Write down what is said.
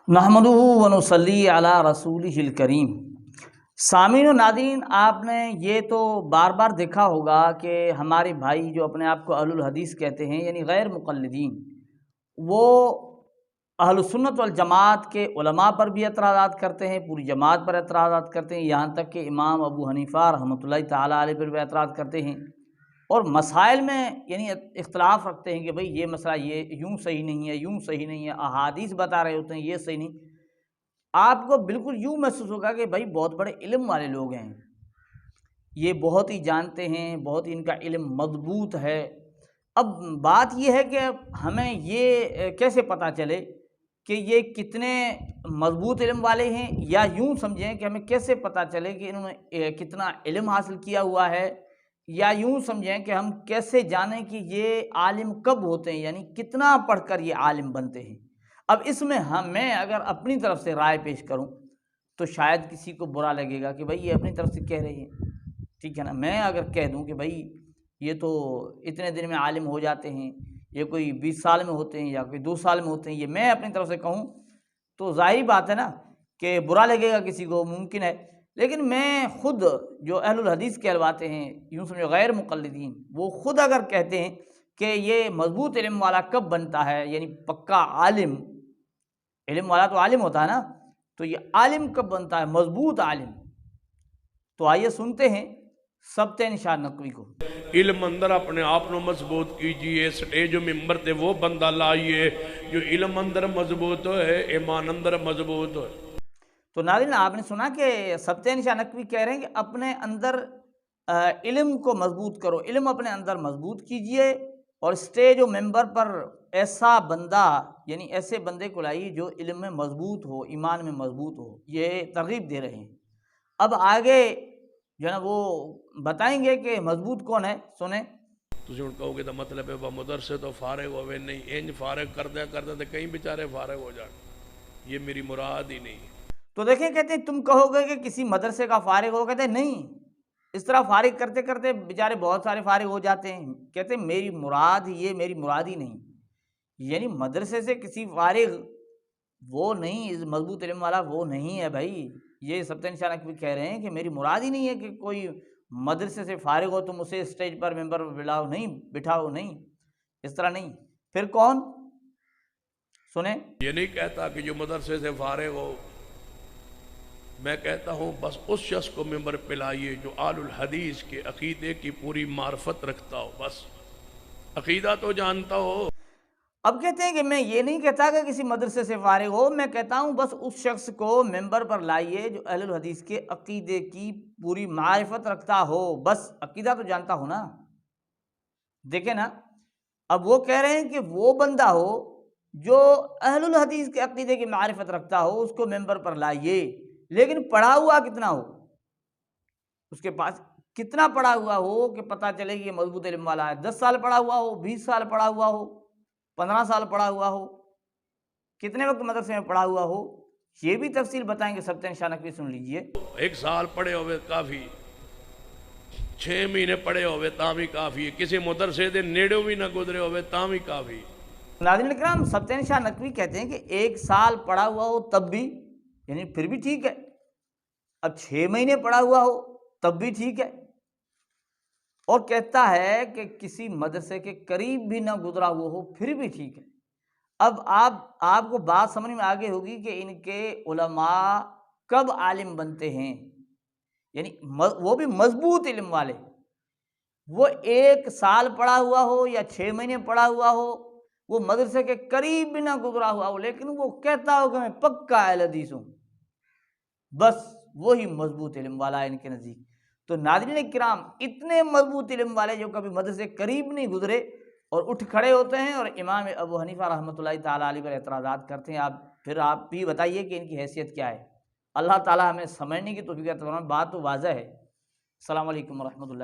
نحمدہ ونصلی علی رسولہ الکریم۔ سامعین و ناظرین، آپ نے یہ تو بار بار دیکھا ہوگا کہ ہمارے بھائی جو اپنے آپ کو اہل الحدیث کہتے ہیں، یعنی غیر مقلدین، وہ اہل سنت والجماعت کے علماء پر بھی اعتراضات کرتے ہیں، پوری جماعت پر اعتراضات کرتے ہیں، یہاں تک کہ امام ابو حنیفہ رحمۃ اللہ تعالیٰ علیہ پر بھی اعتراض کرتے ہیں، اور مسائل میں یعنی اختلاف رکھتے ہیں کہ بھئی یہ مسئلہ یہ یوں صحیح نہیں ہے، یوں صحیح نہیں ہے، احادیث بتا رہے ہوتے ہیں یہ صحیح نہیں۔ آپ کو بالکل یوں محسوس ہوگا کہ بھئی بہت بڑے علم والے لوگ ہیں، یہ بہت ہی جانتے ہیں، بہت ہی ان کا علم مضبوط ہے۔ اب بات یہ ہے کہ ہمیں یہ کیسے پتہ چلے کہ یہ کتنے مضبوط علم والے ہیں، یا یوں سمجھیں کہ ہمیں کیسے پتہ چلے کہ انہوں نے کتنا علم حاصل کیا ہوا ہے، یا یوں سمجھیں کہ ہم کیسے جانیں کہ یہ عالم کب ہوتے ہیں، یعنی کتنا پڑھ کر یہ عالم بنتے ہیں۔ اب اس میں میں اگر اپنی طرف سے رائے پیش کروں تو شاید کسی کو برا لگے گا کہ بھئی یہ اپنی طرف سے کہہ رہے ہیں، ٹھیک ہے نا۔ میں اگر کہہ دوں کہ بھئی یہ تو اتنے دن میں عالم ہو جاتے ہیں، یہ کوئی 20 سال میں ہوتے ہیں یا کوئی 2 سال میں ہوتے ہیں، یہ میں اپنی طرف سے کہوں تو ظاہری بات ہے نا کہ برا لگے گا کسی کو، ممکن ہے۔ لیکن میں خود جو اہل الحدیث کہلواتے ہیں، یوں سمجھو غیر مقلدین، وہ خود اگر کہتے ہیں کہ یہ مضبوط علم والا کب بنتا ہے، یعنی پکا عالم، علم والا تو عالم ہوتا ہے نا، تو یہ عالم کب بنتا ہے، مضبوط عالم؟ تو آئیے سنتے ہیں سبت نشان نقوی کو۔ علم اندر اپنے آپ نو مضبوط کیجئے، سٹیج و ممبر تے وہ بندہ لائیے جو علم اندر مضبوط ہوئے، ایمان اندر مضبوط ہوئے۔ تو ناظرین، آپ نے سنا کہ سبت نشان نقوی کہہ رہے ہیں کہ اپنے اندر علم کو مضبوط کرو، علم اپنے اندر مضبوط کیجئے، اور اسٹیج و ممبر پر ایسا بندہ، یعنی ایسے بندے کو لائیے جو علم میں مضبوط ہو، ایمان میں مضبوط ہو۔ یہ ترغیب دے رہے ہیں۔ اب آگے جو ہے نا وہ بتائیں گے کہ مضبوط کون ہے، سنیں۔ تسی ان کہو گے تو مطلب ہے وہ مدرسے تو فارغ ہوئے نہیں، انج فارغ کردے تو کہیں بیچارے فارغ ہو جائیں، یہ میری مراد ہی نہیں۔ تو دیکھیں، کہتے ہیں تم کہو گے کہ کسی مدرسے کا فارغ ہو، کہتے ہیں نہیں، اس طرح فارغ کرتے کرتے بیچارے بہت سارے فارغ ہو جاتے ہیں۔ کہتے ہیں میری مراد یہ میری مراد ہی نہیں، یعنی مدرسے سے کسی فارغ وہ نہیں، مضبوط علم والا وہ نہیں ہے بھائی۔ یہ سبت نشان نقوی کہہ رہے ہیں کہ میری مراد ہی نہیں ہے کہ کوئی مدرسے سے فارغ ہو تم اسے اسٹیج پر ممبر پر بلاؤ، نہیں بٹھاؤ، نہیں، اس طرح نہیں۔ پھر کون؟ سنیں۔ یہ نہیں کہتا کہ جو مدرسے سے فارغ ہو، میں کہتا ہوں بس اس شخص کو ممبر پہ لائیے جو آل الحدیث کے عقیدے کی پوری معرفت رکھتا ہو، بس عقیدہ تو جانتا ہو۔ اب کہتے ہیں کہ میں یہ نہیں کہتا کہ کسی مدرسے سے فارغ ہو، میں کہتا ہوں بس اس شخص کو ممبر پر لائیے جو اہل الحدیث کے عقیدے کی پوری معرفت رکھتا ہو، بس عقیدہ تو جانتا ہو نا۔ دیکھیں نا، اب وہ کہہ رہے ہیں کہ وہ بندہ ہو جو اہل الحدیث کے عقیدے کی معرفت رکھتا ہو، اس کو ممبر پر لائیے، لیکن پڑھا ہوا کتنا ہو، اس کے پاس کتنا پڑھا ہوا ہو کہ پتہ چلے کہ یہ مضبوط علم والا ہے۔ 10 سال پڑھا ہوا ہو، 20 سال پڑھا ہوا ہو، 15 سال پڑھا ہوا ہو، کتنے وقت مدرسے میں پڑھا ہوا ہو، یہ بھی تفصیل بتائیں گے سبت نشان نقوی، سن لیجئے۔ 1 سال پڑھے ہوئے کافی، 6 مہینے پڑھے ہوئے تاں بھی کافی ہے، کسی مدرسے دے نیڑوں بھی نہ گزرے ہوئے تاں بھی کافی۔ ناظرین کرام، سبت نشان نقوی کہتے ہیں کہ 1 سال پڑھا ہوا ہو تب بھی، یعنی پھر بھی ٹھیک ہے۔ اب 6 مہینے پڑھا ہوا ہو تب بھی ٹھیک ہے، اور کہتا ہے کہ کسی مدرسے کے قریب بھی نہ گزرا ہوا ہو پھر بھی ٹھیک ہے۔ اب آپ کو بات سمجھ میں آگے ہوگی کہ ان کے علماء کب عالم بنتے ہیں، یعنی وہ بھی مضبوط علم والے۔ وہ 1 سال پڑھا ہوا ہو یا 6 مہینے پڑھا ہوا ہو، وہ مدرسے کے قریب بھی نہ گزرا ہوا ہو، لیکن وہ کہتا ہو کہ میں پکا اہل حدیث ہوں، بس وہی مضبوط علم والا ہے ان کے نزدیک۔ تو ناظرین کرام، اتنے مضبوط علم والے جو کبھی مدرسے قریب نہیں گزرے اور اٹھ کھڑے ہوتے ہیں اور امام ابو حنیفہ رحمۃ اللہ تعالیٰ علیہ پر اعتراضات کرتے ہیں، پھر آپ بھی بتائیے کہ ان کی حیثیت کیا ہے۔ اللہ تعالیٰ ہمیں سمجھنے کی توفیق عطا فرمائے۔ بات تو واضح ہے۔ السلام علیکم ورحمۃ اللہ۔